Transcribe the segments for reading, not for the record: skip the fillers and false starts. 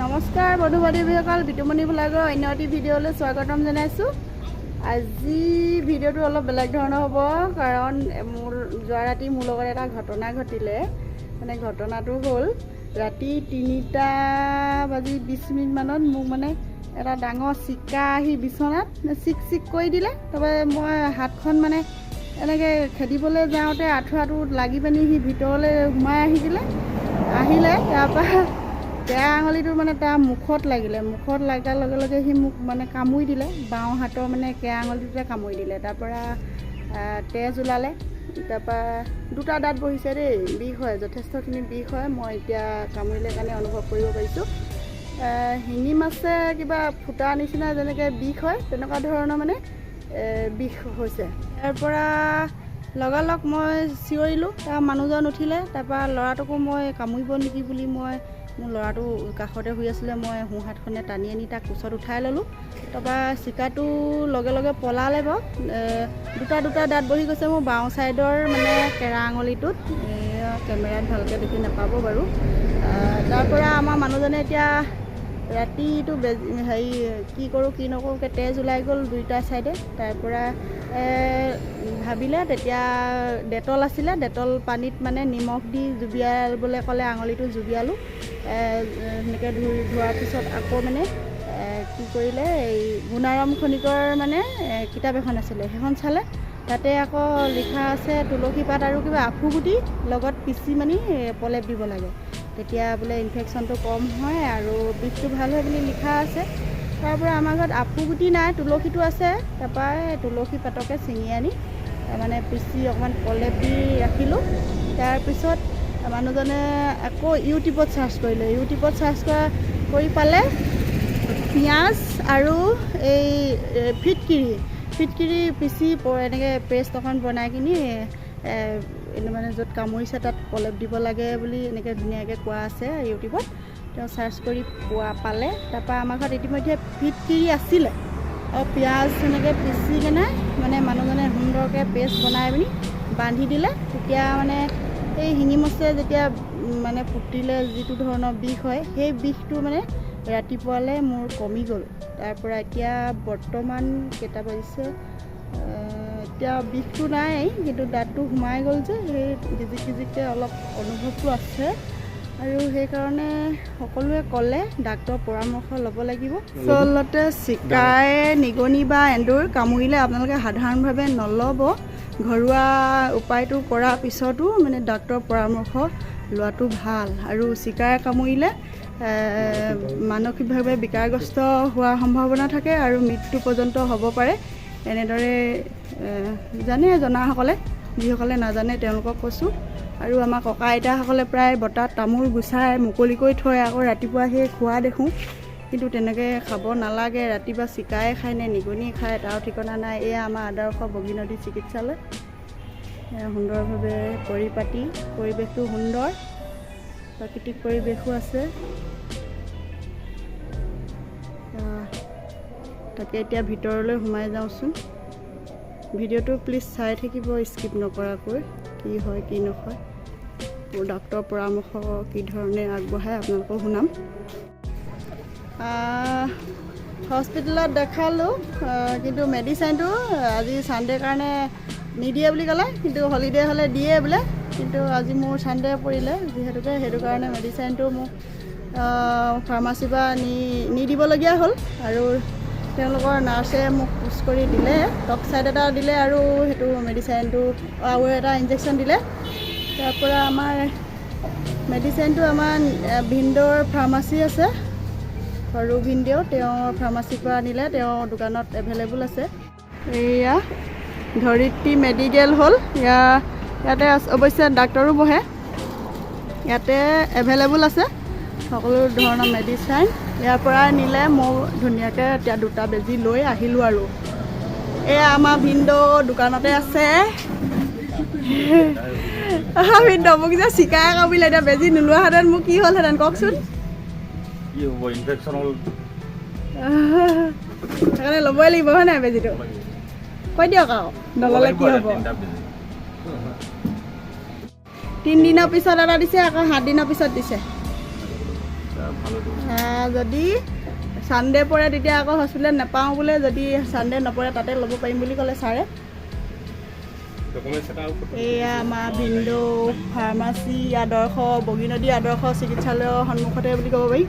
নমস্কাৰ বন্ধু বান্ধৱীসকল, বিতুমণি ব্লগৰ অন্য এটি ভিডিঅ'লৈ স্বাগতম জনাইছোঁ। আজি ভিডিঅ'টো অলপ বেলেগ ধৰণৰ হ'ব, কাৰণ মোৰ যোৱা ৰাতি মোৰ লগত এটা ঘটনা ঘটিলে। মানে ঘটনাটো হ'ল, ৰাতি 3:20 মানত মোক মানে এটা ডাঙৰ চিকা আহি বিচনাত চিক কৰি দিলে। তাৰপৰা মই হাতখন মানে এনেকৈ খেদিবলৈ যাওঁতে আঁঠুৱাটো লাগি পানি সি ভিতৰলৈ সোমাই আহিলে। তাৰপৰা কেৰা আঙুলিটো মানে তাৰ মুখত লাগিলে। মুখত লগাৰ লগে লগে সি মোক মানে কামুৰি দিলে, বাওঁ হাতৰ মানে কেৰা আঙুলিটোতে কামুৰি দিলে। তাৰপৰা তেজ ওলালে। তাৰপৰা দুটা দাঁত বহিছে দেই, বিষ হয়, যথেষ্টখিনি বিষ হয়। মই এতিয়া কামুৰিলে কাৰণে অনুভৱ কৰিব পাৰিছোঁ। শিঙি মাছে কিবা ফুটা নিচিনা যেনেকৈ বিষ হয়, তেনেকুৱা ধৰণৰ মানে বিষ হৈছে। তাৰপৰা লগালগ মই চিঞৰিলোঁ, তাৰ মানুহজন উঠিলে। তাৰপৰা ল'ৰাটোকো মই কামুৰিব নেকি বুলি মোৰ ল'ৰাটো কাষতে শুই আছিলে, মই সোঁহাতখনে টানি আনি তাক কোচত উঠাই ল'লোঁ। তাৰপৰা চিকাটো লগে লগে পলালে বাৰু। দুটা দাঁত বহি গৈছে মোৰ বাওঁ ছাইডৰ মানে কেৰা আঙুলিটোত। কেমেৰাত ভালকৈ দেখি নাপাব বাৰু। তাৰপৰা আমাৰ মানুহজনে এতিয়া ৰাতিটো কি কৰোঁ কি নকৰোঁকৈ তেজ ওলাই গ'ল দুইটা ছাইডে। তাৰপৰা ভাবিলে, তেতিয়া ডেটল আছিলে, ডেটল পানীত মানে নিমখ দি জুবিয়াবলৈ ক'লে, আঙুলিটো জুবিয়ালোঁ। সেনেকৈ ধোৱাৰ পিছত আকৌ মানে কি কৰিলে, এই গুণাৰাম খনিকৰ মানে কিতাপ এখন আছিলে, সেইখন চালে। তাতে আকৌ লিখা আছে তুলসী পাত আৰু কিবা আফুগুটি লগত পিচি মানি প্ৰলেপ দিব লাগে, তেতিয়া বোলে ইনফেকশ্যনটো কম হয় আৰু বিষটো ভাল হয় বুলি লিখা আছে। তাৰপৰা আমাৰ ঘৰত আফুগুটি নাই, তুলসীটো আছে। তাৰপৰা তুলসী পাতকে ছিঙি আনি মানে পিচি অকণমান প্ৰলেপ দি ৰাখিলোঁ। তাৰপিছত মানুহজনে আকৌ ইউটিউবত চাৰ্চ কৰিলে। ইউটিউবত চাৰ্চ কৰি পালে পিঁয়াজ আৰু এই ফিটকিৰি পিচি এনেকৈ পেষ্ট অকণ বনাই কিনি মানে য'ত কামুৰিছে তাত প্ৰলেপ দিব লাগে বুলি এনেকৈ ধুনীয়াকৈ কোৱা আছে ইউটিউবত। তেওঁ চাৰ্চ কৰি পালে। তাৰপৰা আমাৰ ঘৰত ইতিমধ্যে ফিটকিৰি আছিলে আৰু পিঁয়াজ এনেকৈ পিচি কেনে মানে মানুহজনে সুন্দৰকৈ পেষ্ট বনাই পিনি বান্ধি দিলে। তেতিয়া মানে এই শিঙি মাছে যেতিয়া মানে পুতিলে যিটো ধৰণৰ বিষ হয়, সেই বিষটো মানে ৰাতিপুৱালৈ মোৰ কমি গ'ল। তাৰপৰা এতিয়া বৰ্তমান কেইটা বাজিছে, এতিয়া বিষটো নাই, কিন্তু দাঁতটো সোমাই গ'ল যে সেই কিজিককৈ অলপ অনুভৱটো আছে। আৰু সেইকাৰণে সকলোৱে ক'লে ডাক্তৰৰ পৰামৰ্শ ল'ব লাগিব। আচলতে চিকাই, নিগনি বা এন্দুৰ কামুৰিলে আপোনালোকে সাধাৰণভাৱে নল'ব। ঘৰুৱা উপায়টো কৰাৰ পিছতো মানে ডাক্তৰৰ পৰামৰ্শ লোৱাটো ভাল। আৰু চিকাৰে কামুৰিলে মানসিকভাৱে বিকাৰগ্ৰস্ত হোৱাৰ সম্ভাৱনা থাকে আৰু মৃত্যু পৰ্যন্ত হ'ব পাৰে। এনেদৰে জনাসকলে, যিসকলে নাজানে তেওঁলোকক কৈছোঁ। আৰু আমাৰ ককা আইতাসকলে প্ৰায় বতাত তামোল গুচাই মুকলি কৰি থৈ আকৌ ৰাতিপুৱা সেই খোৱা দেখোঁ, কিন্তু তেনেকৈ খাব নালাগে। ৰাতিপুৱা চিকাৰে খায় নে নিগনি খায় তাৰ ঠিকনা নাই। এয়া আমাৰ আদৰ্শ বগীনদী চিকিৎসালয়। সুন্দৰভাৱে পৰিপাটি, পৰিৱেশটো সুন্দৰ, প্ৰাকৃতিক পৰিৱেশো আছে। তাকে এতিয়া ভিতৰলৈ সোমাই যাওঁচোন। ভিডিঅ'টো প্লিজ চাই থাকিব, স্কিপ নকৰাকৈ। কি হয় কি নহয়, মোৰ ডাক্তৰৰ পৰামৰ্শ কি ধৰণে আগবঢ়াই আপোনালোকক শুনাম। হস্পিটেলত দেখালোঁ, কিন্তু মেডিচাইনটো আজি ছানডে কাৰণে নিদিয়ে বুলি ক'লে, কিন্তু হলিডে হ'লে দিয়ে বোলে। কিন্তু আজি মোৰ ছানডে পৰিলে যিহেতুকে, সেইটো কাৰণে মেডিচাইনটো মোক ফাৰ্মাচীৰ পৰা নি দিবলগীয়া হ'ল। আৰু তেওঁলোকৰ নাৰ্ছে মোক পুছ কৰি দিলে, টক্সাইড এটা দিলে আৰু সেইটো মেডিচাইনটো আৰু এটা ইনজেকশ্যন দিলে। তাৰপৰা আমাৰ মেডিচাইনটো আমাৰ ভিনদেউৰ ফাৰ্মাচী আছে, সৰু ভিনদেউ, তেওঁৰ ফাৰ্মাচীৰ পৰা আনিলে। তেওঁৰ দোকানত এভেইলেবল আছে। এয়া ধৰিত্ৰী মেডিকেল হ'ল, ইয়াতে অৱশ্যে ডাক্তৰো বহে। ইয়াতে এভেইলেবল আছে সকলো ধৰণৰ মেডিচাইন। ইয়াৰ পৰা নিলে মই ধুনীয়াকৈ এতিয়া 2টা বেজি লৈ আহিলোঁ। আৰু এয়া আমাৰ ভিনদেউ দোকানতে আছে। ভিনদেউ মোক যে চিকাই কামুৰিলে, এতিয়া বেজি নোলোৱাহেঁতেন মোক কি হ'লহেঁতেন কওকচোন। কি হ'ব, ইনফেকশ্যন হ'ল। সেইকাৰণে ল'বই লাগিব হয় নাই বেজিটো? কৈ দিয়ক আৰু নল'লে কি হ'ব। 3 দিনৰ পিছত এটা দিছে, আকৌ 7 দিনৰ পিছত দিছে। যদি ছানডে পৰে তেতিয়া আকৌ হস্পিটেলত নাপাওঁ বোলে, যদি ছানডে নপৰে তাতে ল'ব পাৰিম বুলি ক'লে ছাৰে। এয়া আমাৰ ভিন্দু ফাৰ্মাচী আদৰ্শ বগীনদী আদৰ্শ চিকিৎসালয়ৰ সন্মুখতে বুলি ক'ব পাৰি।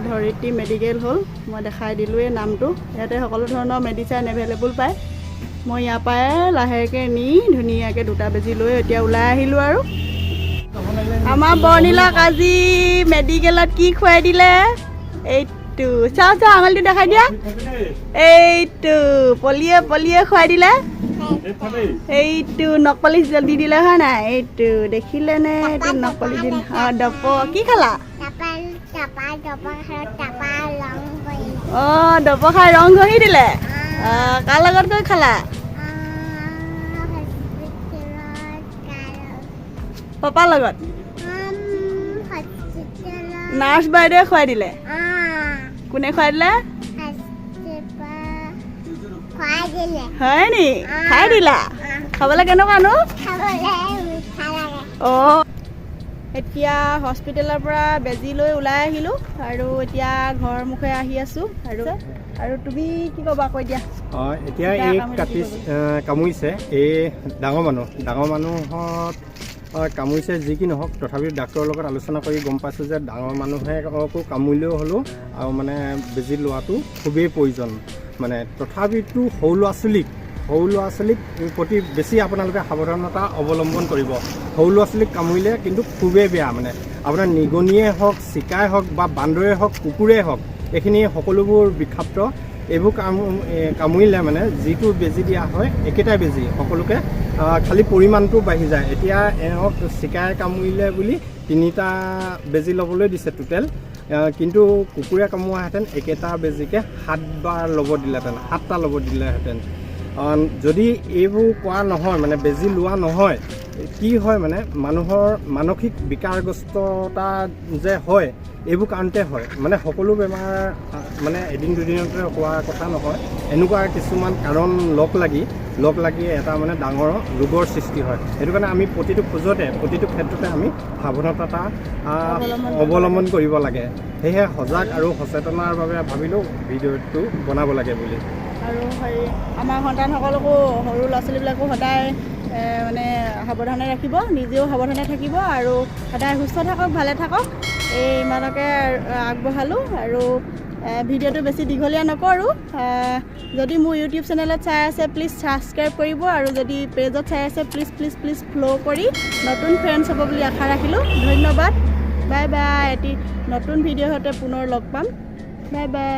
ধৰিত্ৰী মেডিকেল হ'ল, মই দেখাই দিলোঁৱেই নামটো। ইয়াতে সকলো ধৰণৰ মেডিচাইন এভেইলেবল পায়। মই ইয়াৰ পৰাই লাহেকৈ নি ধুনীয়াকৈ 2টা বেজি লৈ এতিয়া ওলাই আহিলোঁ। আৰু আমাৰ বৰ্ণিলক আজি মেডিকেলত কি খুৱাই দিলে, এইটো চাওঁ আঙুলিটো দেখাই দিয়া, এইটো পলিয়ে খুৱাই দিলে। এইটো নকপালিচ দি দিলে হয় নাই, এইটো দেখিলে নে, এইটো নকপালিচ দিলে। দপ কি খালা? দপ খাই ৰং ঘঁহি দিলে। কাৰ লগত গৈ খালা? পাপাৰ লগত। নাৰ্ছ বাইদেৱে খুৱাই দিলে। কোনে খুৱাই দিলে? হয় নি? খাই দিলা? খাবলৈ কেনেকুৱানো? অঁ, এতিয়া হস্পিটেলৰ পৰা বেজি লৈ ওলাই আহিলোঁ আৰু এতিয়া ঘৰৰ মুখে আহি আছোঁ। আৰু তুমি কি ক'বা কৈ দিয়া? এতিয়া এই কামুৰিছে, এই ডাঙৰ মানুহত কামুৰিছে। যি কি নহওক তথাপিও ডাক্তৰৰ লগত আলোচনা কৰি গম পাইছোঁ যে ডাঙৰ মানুহেকো কামুৰিলেও হ'লেও আৰু মানে বেজি লোৱাটো খুবেই প্ৰয়োজন। মানে তথাপিতো সৰু ল'ৰা ছোৱালীক প্ৰতি বেছি আপোনালোকে সাৱধানতা অৱলম্বন কৰিব। সৰু ল'ৰা ছোৱালীক কামুৰিলে কিন্তু খুবেই বেয়া। মানে আপোনাৰ নিগনিয়ে হওক, চিকাই হওক বা বান্দৰে হওক, কুকুৰে হওক, এইখিনি সকলোবোৰ বিষাক্ত। এইবোৰ কামুৰিলে মানে যিটো বেজি দিয়া হয় একেটাই বেজি সকলোকে, খালি পৰিমাণটো বাঢ়ি যায়। এতিয়া এওঁক চিকাই কামুৰিলে বুলি 3টা বেজি ল'বলৈ দিছে টোটেল, কিন্তু কুকুৰে কামোৰাহেঁতেন একেটা বেজিকে 7 বাৰ ল'ব দিলেহেঁতেন, 7টা ল'ব দিলেহেঁতেন। যদি এইবোৰ কৰা নহয়, মানে বেজি লোৱা নহয়, কি হয় মানে মানুহৰ মানসিক বিকাৰগ্ৰস্ততা যে হয়, এইবোৰ কাৰণতে হয়। মানে সকলো বেমাৰ মানে এদিন দুদিনতে হোৱা কথা নহয়, এনেকুৱা কিছুমান কাৰণ লগ লাগি এটা মানে ডাঙৰ ৰোগৰ সৃষ্টি হয়। সেইটো কাৰণে আমি প্ৰতিটো খোজতে, প্ৰতিটো ক্ষেত্ৰতে আমি সাৱধানতা অৱলম্বন কৰিব লাগে। সেয়েহে সজাগ আৰু সচেতনাৰ বাবে ভাবিলোঁ ভিডিঅ'টো বনাব লাগে বুলি। আৰু আমাৰ সন্তানসকলকো, সৰু ল'ৰা ছোৱালীবিলাকো সদায় মানে সাৱধানে ৰাখিব, নিজেও সাৱধানে থাকিব আৰু সদায় সুস্থ থাকক, ভালে থাকক। ইমানকে আগবঢ়ালোঁ আৰু ভিডিঅ'টো বেছি দীঘলীয়া নকৰোঁ। যদি মোৰ ইউটিউব চেনেলত চাই আছে প্লিজ ছাবস্ক্ৰাইব কৰিব, আৰু যদি পেজত চাই আছে প্লিজ ফ'ল' কৰি নতুন ফ্ৰেণ্ডছ হ'ব বুলি আশা ৰাখিলোঁ। ধন্যবাদ, বাই বাই। এটি নতুন ভিডিঅ'ৰ সৈতে পুনৰ লগ পাম। Bye bye.